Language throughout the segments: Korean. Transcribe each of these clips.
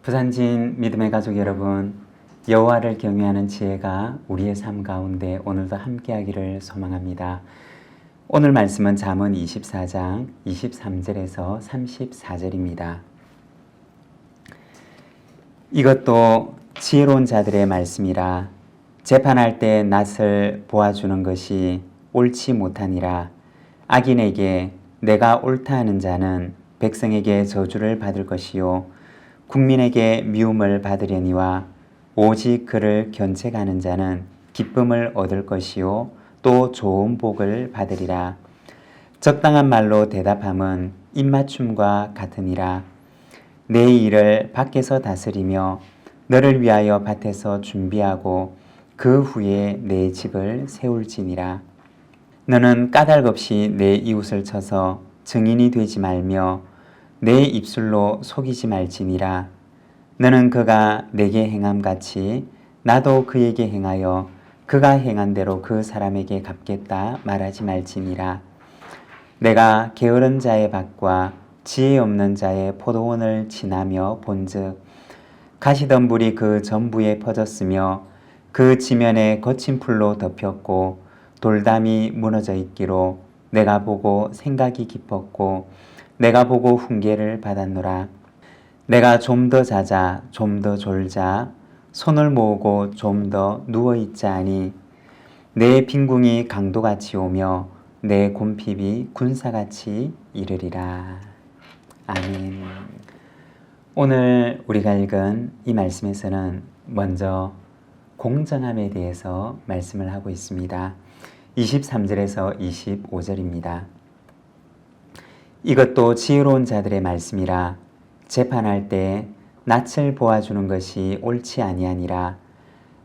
부산진 믿음의 가족 여러분, 여호와를 경외하는 지혜가 우리의 삶 가운데 오늘도 함께하기를 소망합니다. 오늘 말씀은 잠언 24장 23절에서 34절입니다. 이것도 지혜로운 자들의 말씀이라. 재판할 때 낯을 보아주는 것이 옳지 못하니라. 악인에게 내가 옳다 하는 자는 백성에게 저주를 받을 것이요 국민에게 미움을 받으려니와 오직 그를 견책하는 자는 기쁨을 얻을 것이요 또 좋은 복을 받으리라. 적당한 말로 대답함은 입맞춤과 같으니라. 내 일을 밖에서 다스리며 너를 위하여 밭에서 준비하고 그 후에 내 집을 세울지니라. 너는 까닭 없이 내 이웃을 쳐서 증인이 되지 말며 내 입술로 속이지 말지니라. 너는 그가 내게 행함같이 나도 그에게 행하여 그가 행한 대로 그 사람에게 갚겠다 말하지 말지니라. 내가 게으른 자의 밭과 지혜 없는 자의 포도원을 지나며 본즉 가시덤불이 그 전부에 퍼졌으며 그 지면에 거친 풀로 덮였고 돌담이 무너져 있기로 내가 보고 생각이 깊었고 내가 보고 훈계를 받았노라. 내가 좀 더 자자 좀 더 졸자 손을 모으고 좀 더 누워있자 하니 내 빈궁이 강도같이 오며 내 곰핍이 군사같이 이르리라. 아멘. 오늘 우리가 읽은 이 말씀에서는 먼저 공정함에 대해서 말씀을 하고 있습니다. 23절에서 25절입니다. 이것도 지혜로운 자들의 말씀이라. 재판할 때 낯을 보아주는 것이 옳지 아니하니라.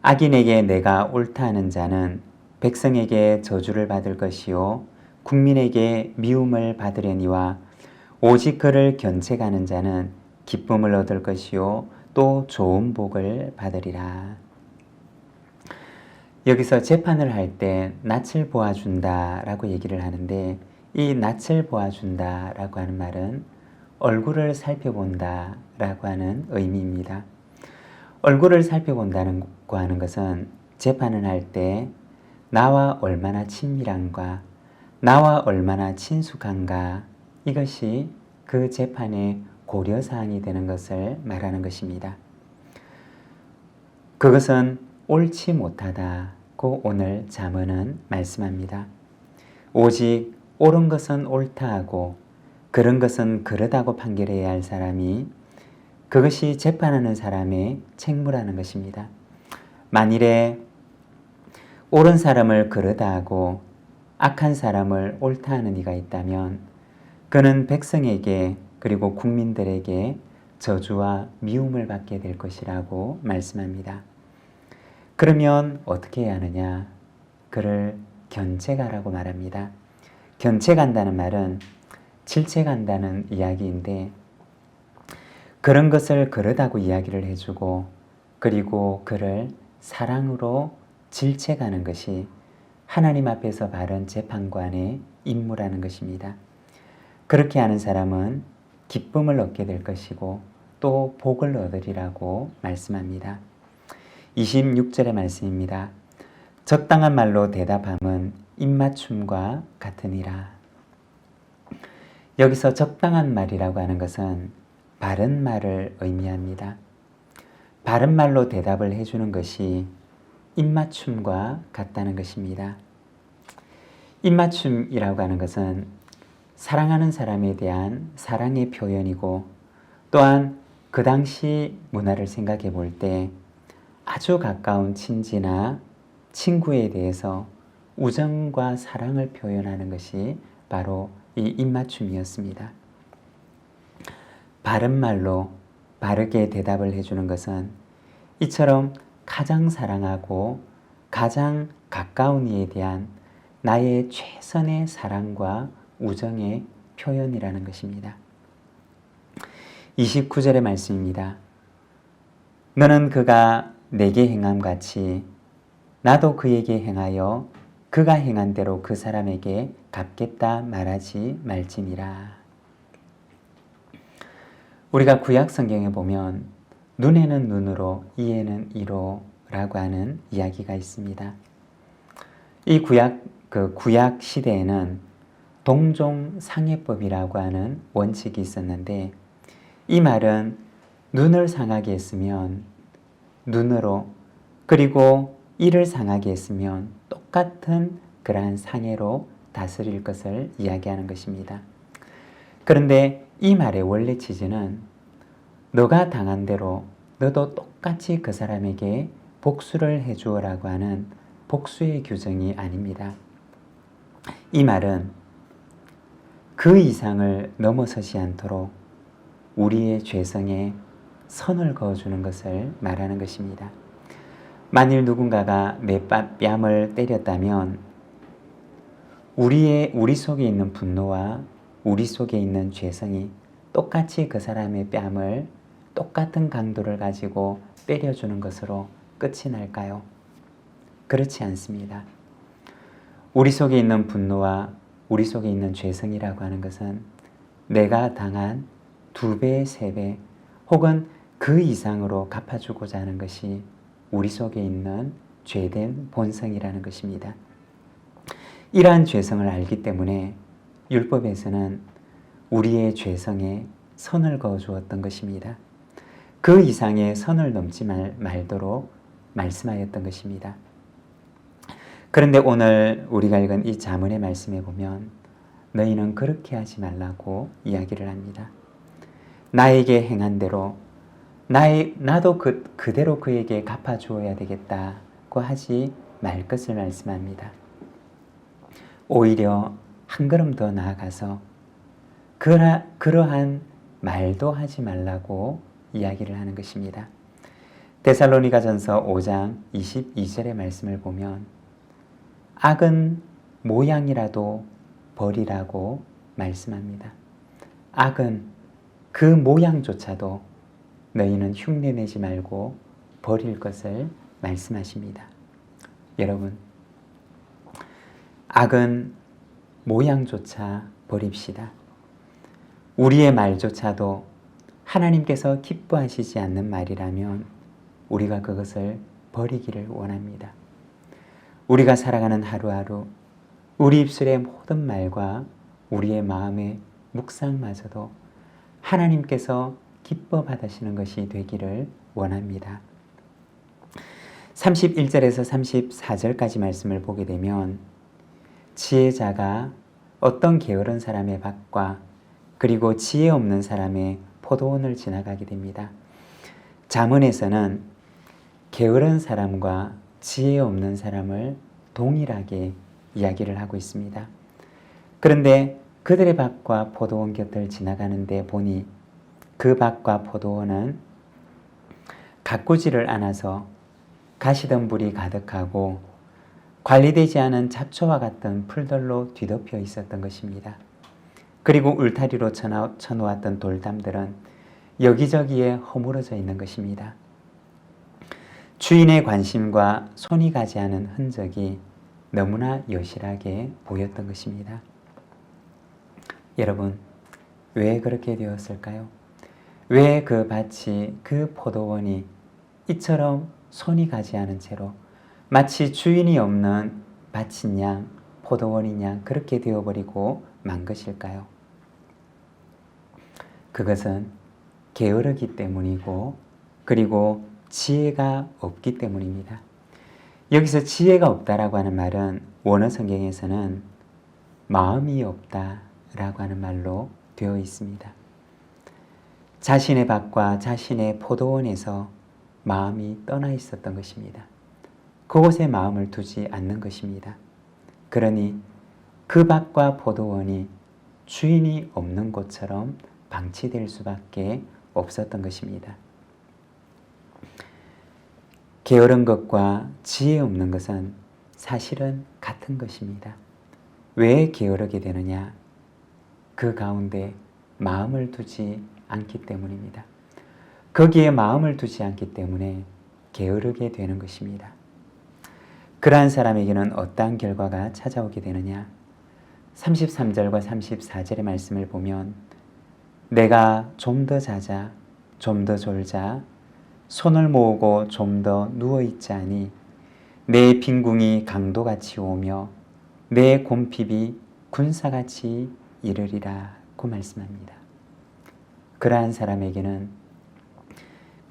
악인에게 내가 옳다 하는 자는 백성에게 저주를 받을 것이요 국민에게 미움을 받으려니와 오직 그를 견책하는 자는 기쁨을 얻을 것이요 또 좋은 복을 받으리라. 여기서 재판을 할 때 낯을 보아준다라고 얘기를 하는데, 이 낯을 보아준다라고 하는 말은 얼굴을 살펴본다라고 하는 의미입니다. 얼굴을 살펴본다고 하는 것은 재판을 할 때 나와 얼마나 친밀한가, 나와 얼마나 친숙한가, 이것이 그 재판의 고려사항이 되는 것을 말하는 것입니다. 그것은 옳지 못하다고 오늘 잠언은 말씀합니다. 오직 옳은 것은 옳다 하고 그런 것은 그르다고 판결해야 할 사람이, 그것이 재판하는 사람의 책무라는 것입니다. 만일에 옳은 사람을 그르다 하고 악한 사람을 옳다 하는 이가 있다면 그는 백성에게 그리고 국민들에게 저주와 미움을 받게 될 것이라고 말씀합니다. 그러면 어떻게 해야 하느냐? 그를 견책하라고 말합니다. 견책한다는 말은 질책한다는 이야기인데, 그런 것을 그러다고 이야기를 해주고 그리고 그를 사랑으로 질책하는 것이 하나님 앞에서 바른 재판관의 임무라는 것입니다. 그렇게 하는 사람은 기쁨을 얻게 될 것이고 또 복을 얻으리라고 말씀합니다. 26절의 말씀입니다. 적당한 말로 대답함은 입맞춤과 같으니라. 여기서 적당한 말이라고 하는 것은 바른 말을 의미합니다. 바른 말로 대답을 해주는 것이 입맞춤과 같다는 것입니다. 입맞춤이라고 하는 것은 사랑하는 사람에 대한 사랑의 표현이고, 또한 그 당시 문화를 생각해 볼 때 아주 가까운 친지나 친구에 대해서 우정과 사랑을 표현하는 것이 바로 이 입맞춤이었습니다. 바른 말로 바르게 대답을 해주는 것은 이처럼 가장 사랑하고 가장 가까운 이에 대한 나의 최선의 사랑과 우정의 표현이라는 것입니다. 29절의 말씀입니다. 너는 그가 내게 행함같이 나도 그에게 행하여 그가 행한 대로 그 사람에게 갚겠다 말하지 말지니라. 우리가 구약 성경에 보면 눈에는 눈으로, 이에는 이로 라고 하는 이야기가 있습니다. 이 구약 시대에는 동종상해법이라고 하는 원칙이 있었는데, 이 말은 눈을 상하게 했으면 눈으로, 그리고 이를 상하게 했으면 똑같은 그러한 상해로 다스릴 것을 이야기하는 것입니다. 그런데 이 말의 원래 취지는 너가 당한 대로 너도 똑같이 그 사람에게 복수를 해주어라고 하는 복수의 규정이 아닙니다. 이 말은 그 이상을 넘어서지 않도록 우리의 죄성에 선을 그어주는 것을 말하는 것입니다. 만일 누군가가 내 뺨을 때렸다면 우리 속에 있는 분노와 우리 속에 있는 죄성이 똑같이 그 사람의 뺨을 똑같은 강도를 가지고 때려주는 것으로 끝이 날까요? 그렇지 않습니다. 우리 속에 있는 분노와 우리 속에 있는 죄성이라고 하는 것은 내가 당한 2배, 3배 혹은 그 이상으로 갚아주고자 하는 것이 우리 속에 있는 죄된 본성이라는 것입니다. 이러한 죄성을 알기 때문에 율법에서는 우리의 죄성에 선을 그어주었던 것입니다. 그 이상의 선을 넘지 말도록 말씀하였던 것입니다. 그런데 오늘 우리가 읽은 이 잠언의 말씀에 보면 너희는 그렇게 하지 말라고 이야기를 합니다. 나에게 행한 대로 나도 그대로 그에게 갚아주어야 되겠다고 하지 말 것을 말씀합니다. 오히려 한 걸음 더 나아가서 그러한 말도 하지 말라고 이야기를 하는 것입니다. 데살로니가전서 5장 22절의 말씀을 보면 악은 모양이라도 버리라고 말씀합니다. 악은 그 모양조차도 너희는 흉내내지 말고 버릴 것을 말씀하십니다. 여러분, 악은 모양조차 버립시다. 우리의 말조차도 하나님께서 기뻐하시지 않는 말이라면 우리가 그것을 버리기를 원합니다. 우리가 살아가는 하루하루 우리 입술의 모든 말과 우리의 마음의 묵상마저도 하나님께서 기뻐 받으시는 것이 되기를 원합니다. 31절에서 34절까지 말씀을 보게 되면 지혜자가 어떤 게으른 사람의 밭과 그리고 지혜 없는 사람의 포도원을 지나가게 됩니다. 잠언에서는 게으른 사람과 지혜 없는 사람을 동일하게 이야기를 하고 있습니다. 그런데 그들의 밭과 포도원 곁을 지나가는데 보니 그 밭과 포도원은 가꾸지를 않아서 가시덤불이 가득하고 관리되지 않은 잡초와 같은 풀들로 뒤덮여 있었던 것입니다. 그리고 울타리로 쳐놓았던 돌담들은 여기저기에 허물어져 있는 것입니다. 주인의 관심과 손이 가지 않은 흔적이 너무나 여실하게 보였던 것입니다. 여러분, 왜 그렇게 되었을까요? 왜 그 밭이, 그 포도원이 이처럼 손이 가지 않은 채로 마치 주인이 없는 밭인 양, 포도원인 양 그렇게 되어버리고 만 것일까요? 그것은 게으르기 때문이고 그리고 지혜가 없기 때문입니다. 여기서 지혜가 없다라고 하는 말은 원어 성경에서는 마음이 없다라고 하는 말로 되어 있습니다. 자신의 밭과 자신의 포도원에서 마음이 떠나 있었던 것입니다. 그곳에 마음을 두지 않는 것입니다. 그러니 그 밭과 포도원이 주인이 없는 곳처럼 방치될 수밖에 없었던 것입니다. 게으른 것과 지혜 없는 것은 사실은 같은 것입니다. 왜 게으르게 되느냐? 그 가운데 마음을 두지 않기 때문입니다. 거기에 마음을 두지 않기 때문에 게으르게 되는 것입니다. 그러한 사람에게는 어떠한 결과가 찾아오게 되느냐? 33절과 34절의 말씀을 보면 내가 좀 더 자자, 좀 더 졸자, 손을 모으고 좀 더 누워있자니 내 빈궁이 강도같이 오며 내 곰핍이 군사같이 이르리라고 말씀합니다. 그러한 사람에게는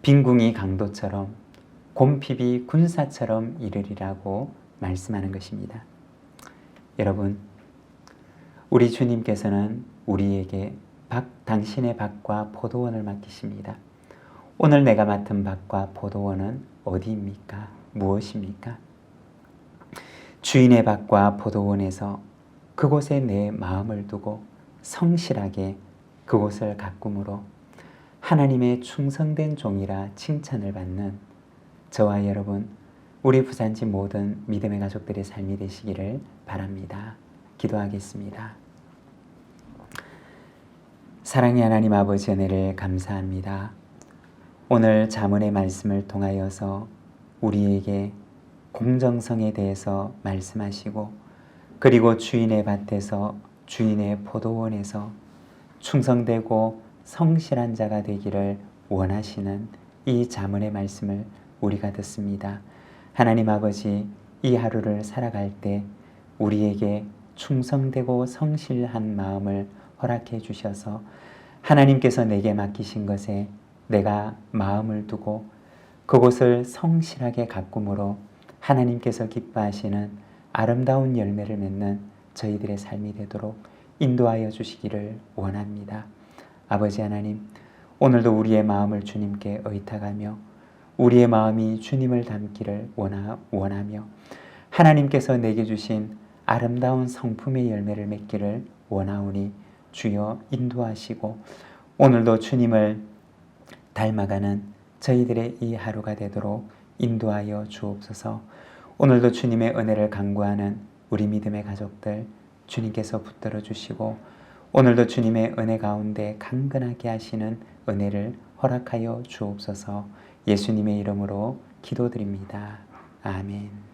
빈궁이 강도처럼 곰핍이 군사처럼 이르리라고 말씀하는 것입니다. 여러분, 우리 주님께서는 우리에게 당신의 밭과 포도원을 맡기십니다. 오늘 내가 맡은 밭과 포도원은 어디입니까? 무엇입니까? 주인의 밭과 포도원에서 그곳에 내 마음을 두고 성실하게 그곳을 가꿈으로 하나님의 충성된 종이라 칭찬을 받는 저와 여러분, 우리 부산지 모든 믿음의 가족들의 삶이 되시기를 바랍니다. 기도하겠습니다. 사랑의 하나님 아버지 은혜를 감사합니다. 오늘 잠언의 말씀을 통하여서 우리에게 공정성에 대해서 말씀하시고 그리고 주인의 밭에서 주인의 포도원에서 충성되고 성실한 자가 되기를 원하시는 이 잠언의 말씀을 우리가 듣습니다. 하나님 아버지, 이 하루를 살아갈 때 우리에게 충성되고 성실한 마음을 허락해 주셔서 하나님께서 내게 맡기신 것에 내가 마음을 두고 그곳을 성실하게 가꿈으로 하나님께서 기뻐하시는 아름다운 열매를 맺는 저희들의 삶이 되도록 인도하여 주시기를 원합니다. 아버지 하나님, 오늘도 우리의 마음을 주님께 의탁하며 우리의 마음이 주님을 닮기를 원하며 하나님께서 내게 주신 아름다운 성품의 열매를 맺기를 원하오니 주여 인도하시고 오늘도 주님을 닮아가는 저희들의 이 하루가 되도록 인도하여 주옵소서. 오늘도 주님의 은혜를 간구하는 우리 믿음의 가족들 주님께서 붙들어 주시고 오늘도 주님의 은혜 가운데 강건하게 하시는 은혜를 허락하여 주옵소서. 예수님의 이름으로 기도드립니다. 아멘.